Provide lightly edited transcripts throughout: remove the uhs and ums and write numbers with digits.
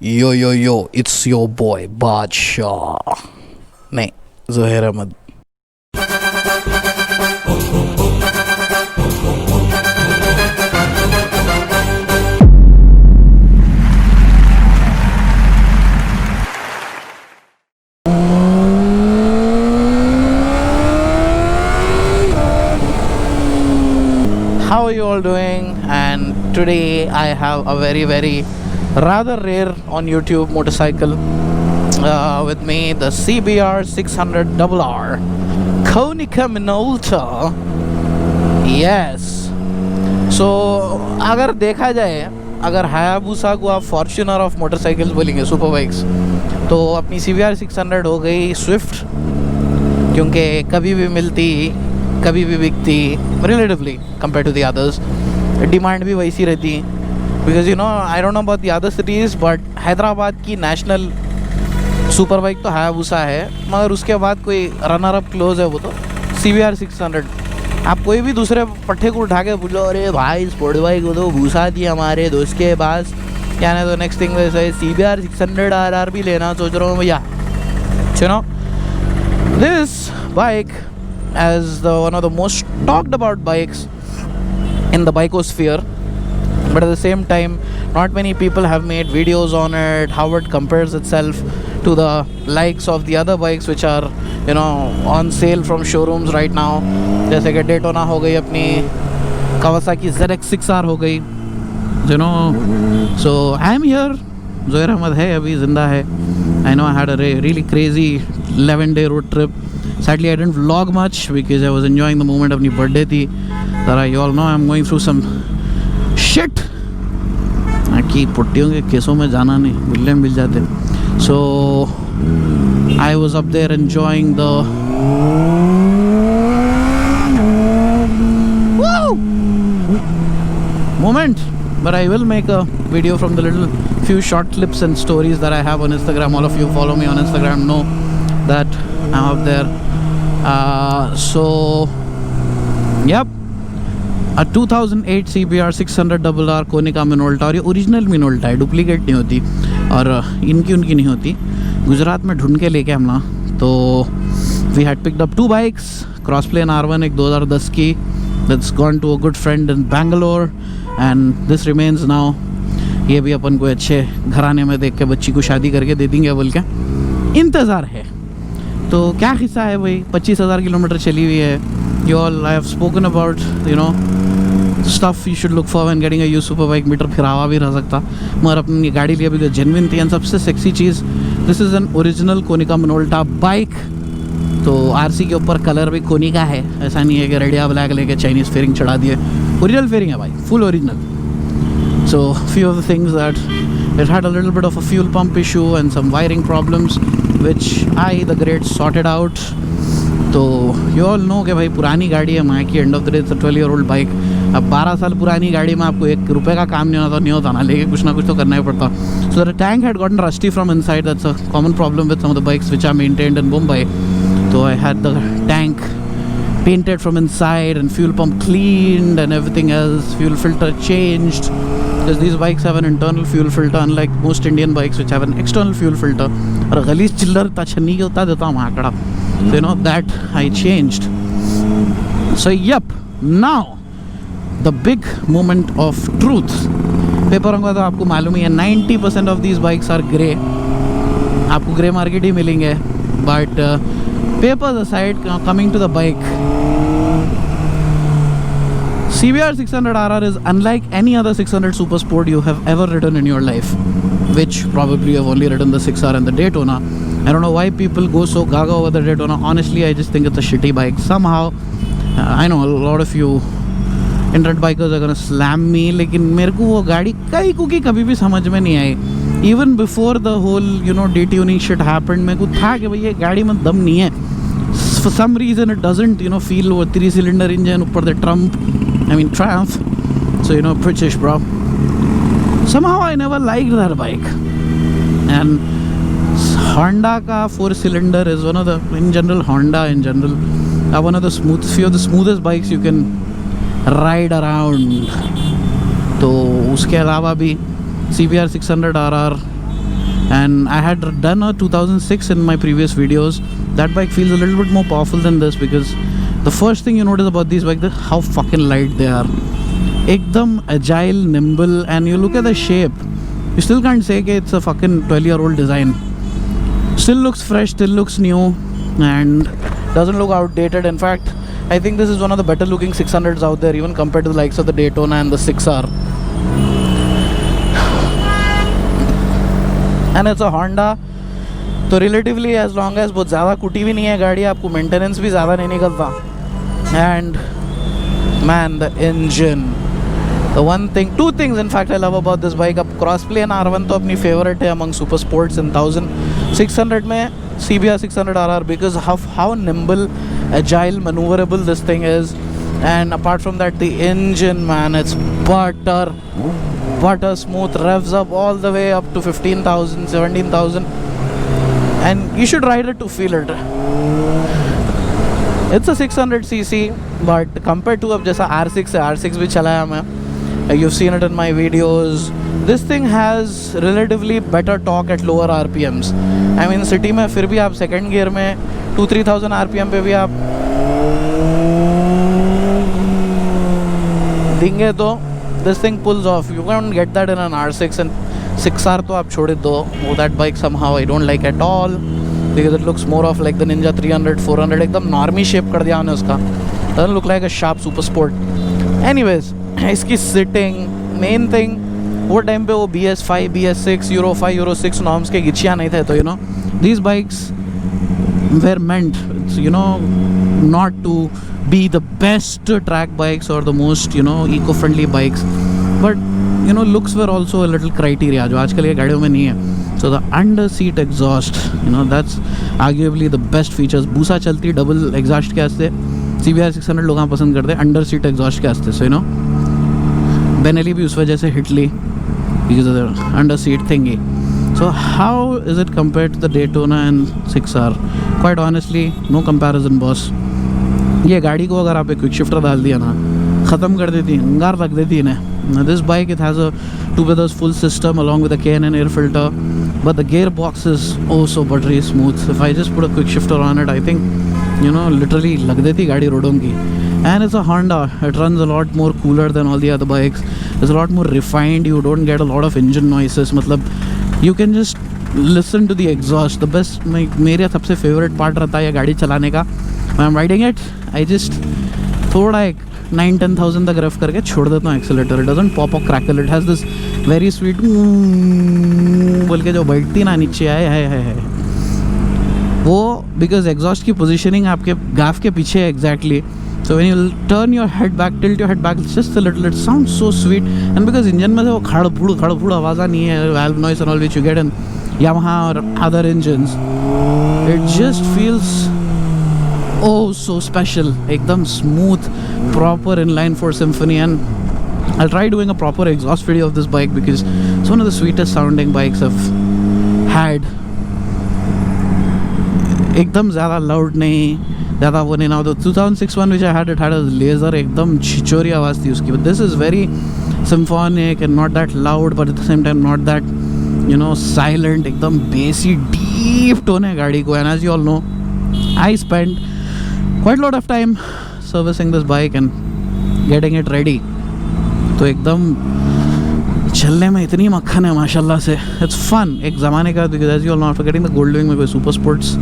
Yo, it's your boy Badshah. नहीं, ज़ोहैर Ahmad. How are you all doing? And today I have a very rather rare on YouTube motorcycle with me, the CBR 600RR Konica Minolta. Yes. So अगर देखा जाए, अगर Hayabusa को आप Fortuner of motorcycles बोलेंगे, super bikes, तो अपनी CBR 600 हो गई स्विफ्ट, क्योंकि कभी भी मिलती, कभी भी बिकती, relatively compare to the others. Demand भी वैसी रहती, because you know I don't know about the other cities, but Hyderabad की नेशनल सुपर बाइक तो हायाबुसा है, मगर उसके बाद कोई रनर अप क्लोज है वो तो CBR 600. आप कोई भी दूसरे पट्टे को उठा के बोलो, अरे भाई स्पोर्ट बाइक वो तो भूसा थी हमारे दोस्त के पास, क्या नहीं तो नेक्स्ट थिंग वैसे CBR 600RR भी लेना सोच रहा हूँ भैया. You know this bike as one of the most talked about bikes in the bikosphere, but at the same time not many people have made videos on it, how it compares itself to the likes of the other bikes which are, you know, on sale from showrooms right now, जैसे कि Daytona हो गई, अपनी Kawasaki ZX6R हो गई, you know. So I am here. ज़ोहैर Ahmad है, अभी ज़िंदा है. I know I had a really crazy 11-day road trip. Sadly, I didn't vlog much because I was enjoying the moment. अपनी birthday थी. That you all know I'm going through some shit. कि पुट्टियों के केसों में जाना नहीं, मिलने मिल जाते. So I was up there enjoying the moment. But I will make a video from the little few short clips and stories that I have on Instagram. All of you follow me on Instagram know that I'm up there. So yep, a 2008 CBR 600RR Konica Minolta. और ये original Minolta है, duplicate नहीं होती, और इनकी उनकी नहीं होती. गुजरात में ढूंढ के लेके हम ना, तो we had picked up 2 bikes, crossplane R1 एक 2010 की, that's gone to a good friend in Bangalore, and this remains now. ये भी अपन को अच्छे घराने में देख के बच्ची को शादी करके दे देंगे बोल के इंतज़ार है. तो क्या किस्सा है भाई, 25,000 किलोमीटर चली हुई है. You all, I have spoken about you know stuff you should look for when getting a used super bike. Meter फिर हवा भी रह सकता, मगर अपनी गाड़ी लिया भी जेन्युइन थी. एंड सबसे sexy cheese, this is an original Konica Minolta bike. तो RC के ऊपर कलर भी कोनिका है, ऐसा नहीं है कि रेडिया ब्लैक लेके चाइनीज़ फेयरिंग चढ़ा दिए. ओरिजिनल फेयरिंग है भाई, full original. So few of the things that it had a little bit of a fuel pump issue and some wiring problems which I the great sorted out. तो you all know कि भाई पुरानी गाड़ी है माँ की, end of the day 12-year-old bike. अब 12 साल पुरानी गाड़ी में आपको 1 रुपये का काम नहीं होता ना, लेके कुछ ना कुछ तो करना ही पड़ता. So the tank had gotten rusty from inside. That's a common problem with some of the bikes which are maintained in Mumbai. So I had the tank painted from inside and fuel pump cleaned and everything else, fuel filter changed, because these bikes have an internal fuel filter unlike most Indian bikes which have an external fuel filter. और गलीज चिल्लर तछन्नी के होता देता हूँ आंकड़ा. So you know that I changed. So yep, now the big moment of truth. पेपरों का तो आपको मालूम ही है, 90% of these bikes are grey. आपको ग्रे मार्केट ही मिलेंगे. But papers aside, coming to the bike, CBR 600RR is unlike any other 600 Super Sport you have ever ridden in your life, which probably you have only ridden the 6R and the Daytona. I don't know why people go so gaga over the Daytona. Honestly, I just think it's a shitty bike. Somehow, I know a lot of you internet bikers are gonna slam me, लेकिन मेरे को वो गाड़ी कई cookie कभी भी समझ में नहीं आई. Even before the whole, you know, detuning shit happened, मेरे को था कि भाई ये गाड़ी में दम नहीं है. For some reason it doesn't, you know, feel वो 3-cylinder engine ऊपर the Triumph. So, you know, British bro. Somehow I never liked that bike. And Honda का 4-cylinder is one of the, in general, Honda in general are one of the few of the smoothest bikes you can ride around. तो उसके अलावा भी CBR 600RR and I had done a 2006 in my previous videos. That bike feels a little bit more powerful than this because the first thing you notice about these bikes is how fucking light they are. Ekdam agile, nimble, and you look at the shape, you still can't say that it's a fucking 12-year-old design. Still looks fresh, still looks new, and doesn't look outdated. In fact, I think this is one of the better looking 600s out there, even compared to the likes of the Daytona and the 6R. And it's a Honda, तो relatively as long as बहुत ज़्यादा कुटी भी नहीं है गाड़ी, आपको maintenance भी ज़्यादा नहीं निकलता. And man, the engine, the one thing, two things in fact I love about this bike. अब Crossplane R1 तो अपनी favorite है among super sports in 1600 में CBR 600 RR because of how nimble, agile, maneuverable this thing is. And apart from that, the engine, man, it's butter smooth, revs up all the way up to 15,000, 17,000, and you should ride it to feel it. It's a 600cc, but compared to अब जैसा R6 भी चलाया मैं, you've seen it in my videos, this thing has relatively better torque at lower RPMs. I mean city में फिर भी आप second gear में 2-3,000 RPM पे भी आप देंगे तो this thing pulls off. You can't get that in an R6, and 6R तो आप छोड़ दो. That bike somehow I don't like at all because it looks more of like the Ninja 300, 400. एकदम normie shape कर दिया उन्होंने उसका. Doesn't look like a sharp super sport. Anyways, इसकी sitting, main thing, वो टाइम पे वो BS5, BS6, Euro 5, Euro 6 norms के गिचिया नहीं थे, तो you know these bikes were meant, you know, not to be the best track bikes or the most, you know, eco-friendly bikes, but you know, looks were also a little criteria जो आजकल ये गाड़ियों में नहीं है. So the under seat exhaust, you know, that's arguably the best features. बूसा चलती double exhaust के वास्ते CBR 600 लोग पसंद करते हैं under seat exhaust के वास्ते. So you know, Benelli भी उस वजह से hit Lee because of the under seat thingy. So how is it compared to the Daytona and 6R? Quite honestly, no comparison, boss. ये गाड़ी को अगर आप एक क्विक शिफ्टर डाल दिया ना, ख़त्म कर देती, अंगार रख देती इन्हें. This bike, it has a 2 brothers full system along with a K&N air filter, but the gearbox is oh so buttery smooth. If I just put a quick shifter on it, I think, you know, literally लग देती गाड़ी रोडों की. And it's a Honda. It runs a lot more cooler than all the other bikes. It's a lot more refined. You don't get a lot of engine noises. मतलब you can just listen to the exhaust. The best, मेरा सबसे favorite part रहता है ये गाड़ी चलाने का. When I'm riding it, I just थोड़ा एक 9-10,000 तक रफ करके छोड़ देता हूँ accelerator. It doesn't pop or crackle. It has this very sweet बोल के जो बैठती ना नीचे है वो, because exhaust की positioning आपके गाफ के पीछे है exactly. So when you turn your head back, tilt your head back just a little, it sounds so sweet. And because engine में से वो खड़ आवाज़ नहीं है, valve noise and all which you get in Yamaha or other engines, it just feels oh so special. एकदम smooth, proper inline 4 symphony. And I'll try doing a proper exhaust video of this bike because it's one of the sweetest sounding bikes I've had. एकदम ज़्यादा loud नहीं, ज़्यादा वो नहीं. Now the 2006 one which I had, it had a laser, एकदम छिचोरी आवाज़ थी उसकी. But this is very symphonic and not that loud, but at the same time not that, you know, silent. एकदम bassy, deep tone है गाड़ी को. And as you all know, I spent quite a lot of time servicing this bike and getting it ready. तो एकदम चलने में इतनी मक्खन है माशाल्लाह से. It's fun एक ज़माने का, because as you all know, after getting the Goldwing में कोई सुपर स्पोर्ट्स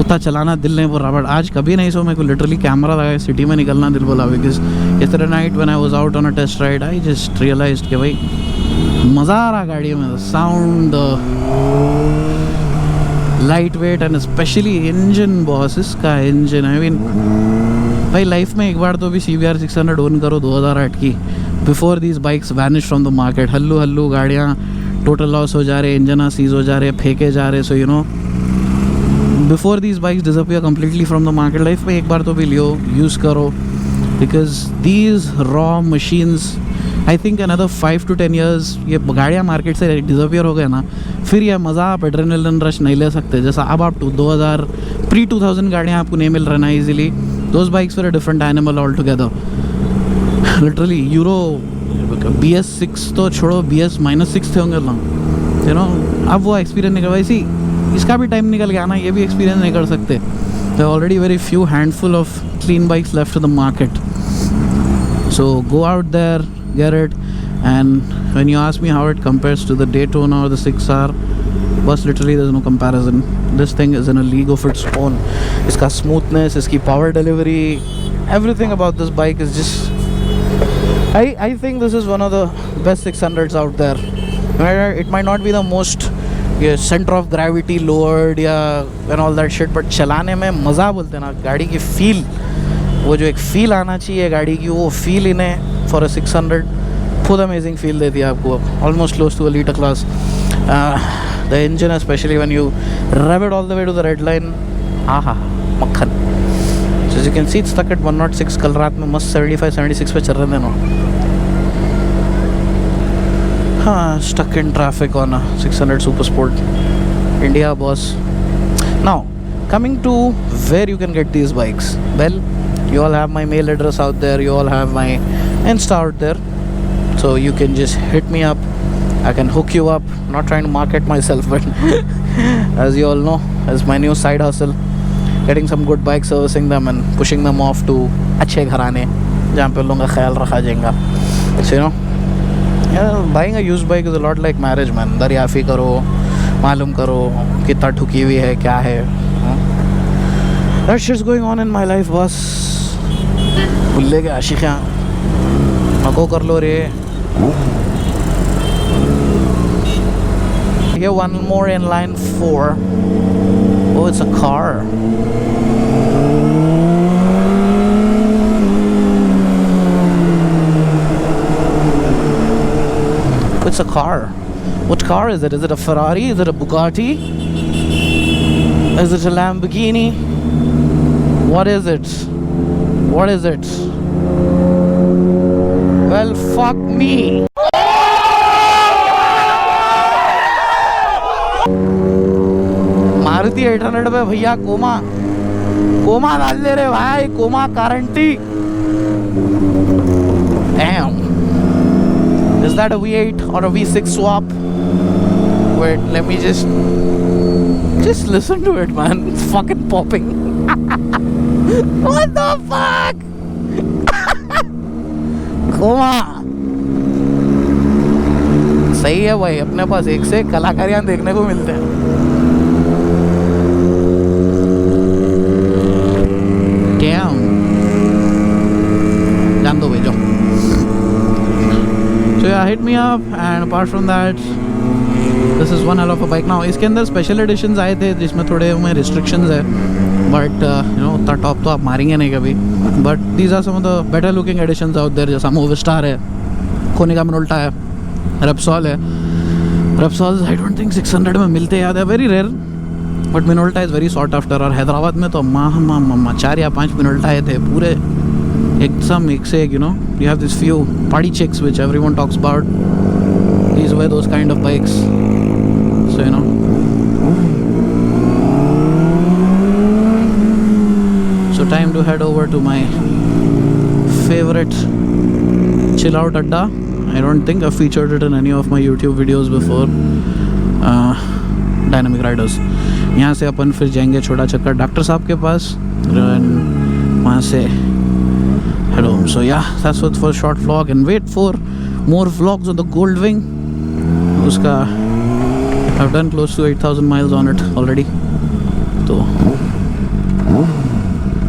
उतना चलाना दिल नहीं बोल रहा. बट आज कभी नहीं, सो मेरे को लिटरली कैमरा लगा सिटी में निकलना दिल बोला. Because yesterday night when I was out on a test ride, I just realized कि भाई मज़ा आ रहा गाड़ी में. Sound, light weight and specially engine, boss इसका इंजन. आई मीन भाई लाइफ में एक बार तो भी CBR 600 ओन करो 2008 की, before these bikes vanish from the market. हल्लू गाड़ियाँ टोटल लॉस हो जा रहे, इंजन सीज हो जा रहे, फेंके जा रहे. So you know, before these bikes disappear completely from the market, life में एक बार तो भी लियो, यूज़ करो. because these raw machines, I think another 5 to 10 years ये गाड़ियाँ मार्केट से डिसअपियर हो गए ना, फिर ये मज़ा आप एड्रेनलिन रश नहीं ले सकते. जैसा अब आप 2000 pre-2000 गाड़ियाँ आपको नहीं मिल रहा ना easily. those bikes were a different animal altogether. literally Euro BS6 तो छोड़ो, BS-6 थे होंगे ना, यू नो अब वो एक्सपीरियंस निकल वैसे इसका भी टाइम निकल गया ना, ये भी एक्सपीरियंस नहीं कर सकते. There already very few handful of clean bikes left in the market. So go out there, get it, and when you ask me how it compares to the Daytona or the 6R, bus literally there's no comparison. This thing is in a league of its own. Iska smoothness, iski power delivery, everything about this bike is just I think this is one of the best 600s out there. It might not be the most center of gravity lowered या and all that shit, but चलाने में मज़ा बोलते हैं ना, गाड़ी की feel, वो जो एक फ़ील आना चाहिए गाड़ी की, वो फील इन्हें फॉर अ 600 खुद अमेजिंग फील देती है आपको, almost close to a litre class. The engine specially when you rev it all the way to the red line, आहा मक्खन. So as you can see it's stuck at 106. कल रात में मस्त 75-76 पे चल रहे थे ना. हाँ, stuck in traffic on a 600 Super Sport India boss. Now coming to where you can get these bikes, well, you all have my mail address out there, you all have my Insta out there, so you can just hit me up. I can hook you up. Not trying to market myself, but as you all know, as my new side hustle, getting some good bikes, servicing them and pushing them off to अच्छे घराने जहाँ पे लोगों का ख्याल रखा जाएगा. So you know, yeah, buying a used bike is a lot like marriage, man. दरियाफ़ी करो, मालूम करो कितना ठुकी हुई है, क्या है. That shit's going on in my life, boss. Bulleh के आशिक़ियाँ नको कर लो रे. Here one more in line 4. Oh, it's a car. It's a car. What car is it? Is it a Ferrari? Is it a Bugatti? Is it a Lamborghini? What is it? What is it? Well, fuck me. Maruti 800 पे भैया coma डाल दे रे भाई, coma guarantee. Damn. Is that a V8 or a V6 swap? Wait, let me just listen to it, man. It's fucking popping. What the fuck? Coma सही है भाई, अपने पास एक से एक कलाकारियां देखने को मिलते हैं. Damn. जान दो भाई जाओ. So yeah, hit me up, and apart from that, this is one hell of a bike. Now इसके अंदर स्पेशल एडिशंस आए थे जिसमें थोड़े में रिस्ट्रिक्शंस है, बट यू नो उतना टॉप तो आप मारेंगे नहीं कभी. But these are some of the better looking editions out there, जैसा मूविस्टार है, कोनिका मिनोल्टा है, रेप्सॉल है. रेप्सॉल्स आई डोंट थिंक 600 में मिलते याद है, very rare, but Minolta is very sought after. और हैदराबाद में तो माँ 4 या 5 मिनोल्टा आए थे पूरे एकदम एक से एक. You know you have this few party chicks which everyone talks about. These were those kind of bikes. So you know, so time to head over to my favorite chill out adda. I don't think I've featured it in any of my YouTube videos before. Dynamic Riders. यहाँ से अपन फिर जाएंगे छोटा चक्कर doctor साहब के पास, वहाँ से head home. So yeah, that's it for a short vlog, and wait for more vlogs on the Goldwing. Uska I've done close to 8,000 miles on it already. So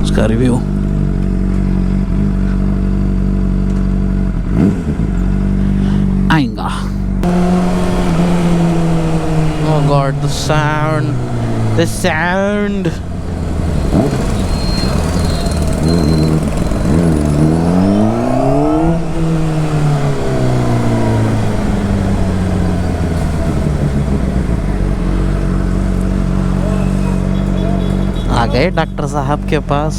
uska review. आएगा. Oh god, the sound. आ गए doctor साहब के पास.